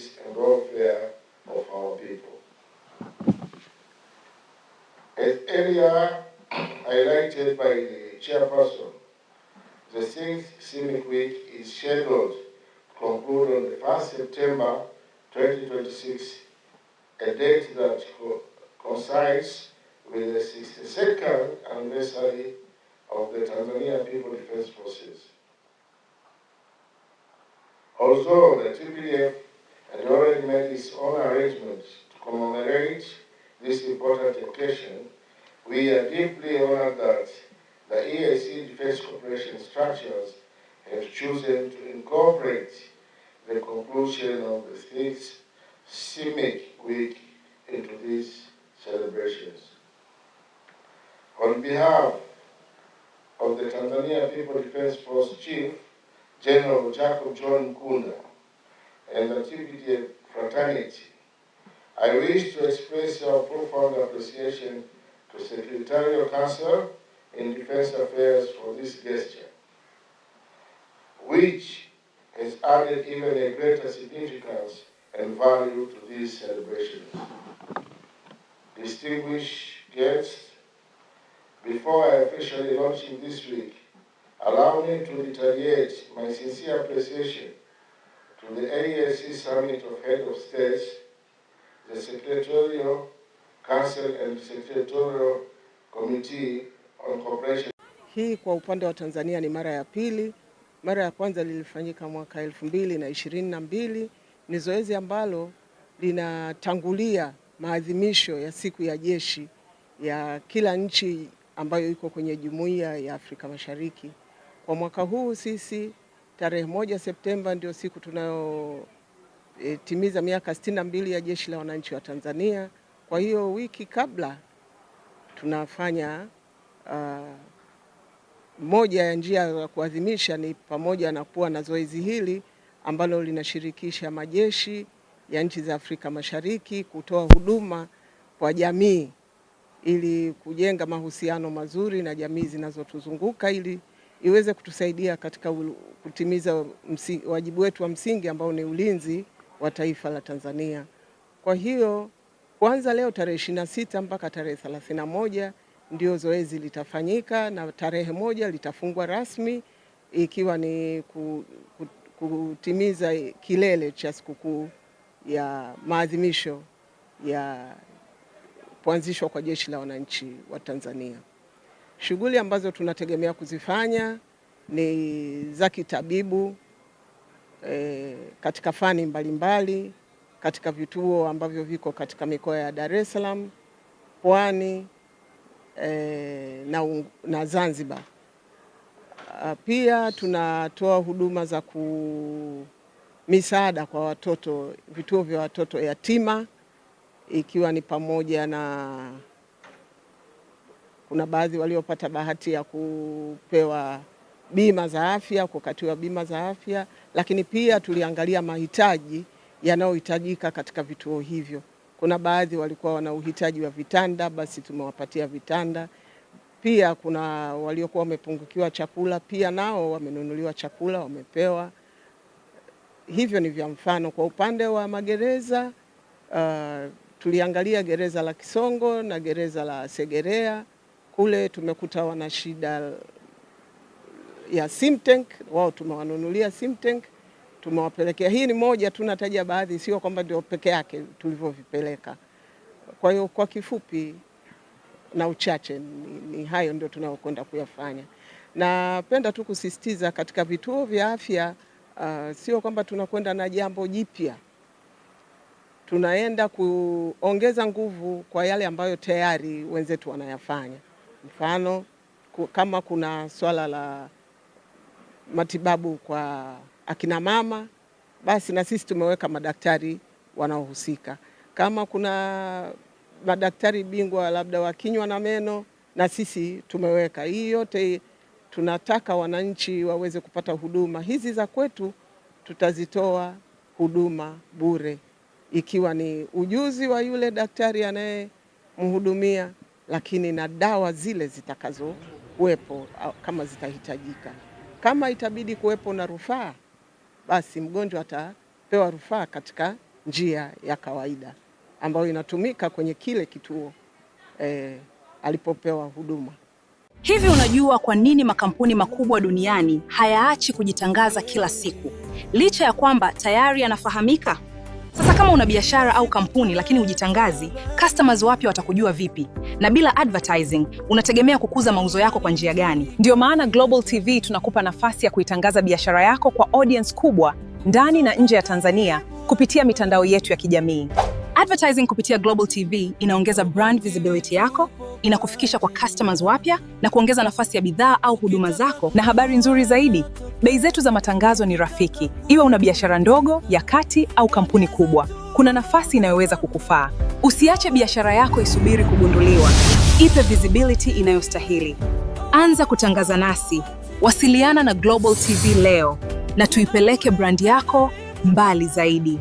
peace and welfare of our people. As earlier highlighted by the chairperson, the 6th CIMIC Week is scheduled to conclude on the 1st September 2026, a date that coincides with the 62nd anniversary of the Tanzania People Defense Forces. Although the TPDF had already made its own arrangements to commemorate this important occasion, we are deeply honored that the EAC Defense Corporation structures have chosen to incorporate the conclusion of the 6th CIMIC Week into these celebrations. On behalf of the Tanzania People Defense Force Chief, General Jacob John Mkunda, and the TPDF fraternity, I wish to express our profound appreciation to Secretarial Council in Defense Affairs for this gesture, which has added even a greater significance and value to these celebrations. Distinguished guests, before I officially launch this week, allow me to reiterate my sincere appreciation to the AESC Summit of Head of States, the Secretarial Council and Secretarial Committee on Cooperation. Hii kwa upande wa Tanzania ni mara ya pili. Mara ya kwanza lilifanyika mwaka 2022. Ni zoezi ambalo linatangulia maadhimisho ya siku ya jeshi ya kila nchi ambayo iko kwenye Jumuiya ya Afrika Mashariki. Kwa mwaka huu sisi tarehe 1 Septemba ndio siku tunayotimiza miaka 62 ya Jeshi la Wananchi wa Tanzania. Kwa hiyo wiki kabla tunafanya moja ya njia za kuadhimisha ni pamoja na kuwa na zoezi hili ambalo linashirikisha majeshi ya nchi za Afrika Mashariki kutoa huduma kwa jamii ili kujenga mahusiano mazuri na jamii zinazotuzunguka ili iweze kutusaidia katika kutimiza wajibu wetu wa msingi ambao ni ulinzi wa taifa la Tanzania. Kwa hiyo kuanza leo tarehe 26 mpaka tarehe 31 ndio zoezi litafanyika, na tarehe 1 litafungwa rasmi ikiwa ni kutimiza kilele cha sikukuu ya maadhimisho ya kuanzishwa kwa Jeshi la Wananchi wa Tanzania. Shughuli ambazo tunategemea kuzifanya ni za kitabibu katika fani mbalimbali katika vituo ambavyo viko katika mikoa ya Dar es Salaam, Pwani na Zanzibar. Pia tunatoa huduma za misaada kwa watoto, vituo vya watoto yatima, ikiwa ni pamoja na kuna baadhi waliopata bahati ya kupewa bima za afya, kukatiwa bima za afya, lakini pia tuliangalia mahitaji yanayohitajika katika vituo hivyo. Kuna baadhi walikuwa wana uhitaji wa vitanda, basi tumewapatia vitanda. Pia kuna waliokuwa wamepungukiwa chakula, pia nao wamenunuliwa chakula, wamepewa. Hivyo ni vya mfano. Kwa upande wa magereza, tuliangalia gereza la Kisongo na gereza la Segerea. Kule tumekuta wana shida ya Simtank, wao tumewanunulia Simtank, tumewapelekea. Hii ni moja tunataja baadhi, sio kwamba ndio peke yake tulivyovipeleka. Kwa hiyo kwa kifupi na uchache ni hayo ndio tunayokwenda kuyafanya. Napenda tu kusisitiza katika vituo vya afya, sio kwamba tunakwenda na jambo jipya. Tunaenda kuongeza nguvu kwa yale ambayo tayari wenzetu wanayafanya. Mfano, kama kuna swala la matibabu kwa akina mama, basi na sisi tumeweka madaktari wanaohusika. Kama kuna madaktari bingwa labda wa kinywa na meno, na sisi tumeweka. Hii yote tunataka wananchi waweze kupata huduma hizi za kwetu. Tutazitoa huduma bure, ikiwa ni ujuzi wa yule daktari anayemhudumia, lakini na dawa zile zitakazo kuwepo kama zitahitajika. Kama itabidi kuwepo na rufaa, basi mgonjwa atapewa rufaa katika njia ya kawaida ambayo inatumika kwenye kile kituo alipopewa huduma. Hivi unajua kwa nini makampuni makubwa duniani hayaachi kujitangaza kila siku, licha ya kwamba tayari yanafahamika? Sasa kama una biashara au kampuni lakini hujitangazi, customers wapya watakujua vipi? Na bila advertising, unategemea kukuza mauzo yako kwa njia gani? Ndio maana Global TV tunakupa nafasi ya kuitangaza biashara yako kwa audience kubwa ndani na nje ya Tanzania kupitia mitandao yetu ya kijamii. Advertising kupitia Global TV inaongeza brand visibility yako, inakufikisha kwa customers wapya na kuongeza nafasi ya bidhaa au huduma zako. Na habari nzuri zaidi, bei zetu za matangazo ni rafiki. Iwe una biashara ndogo, ya kati au kampuni kubwa, kuna nafasi inayoweza kukufaa. Usiache biashara yako isubiri kugunduliwa. Ipe visibility inayostahili. Anza kutangaza nasi. Wasiliana na Global TV leo na tuipeleke brand yako mbali zaidi.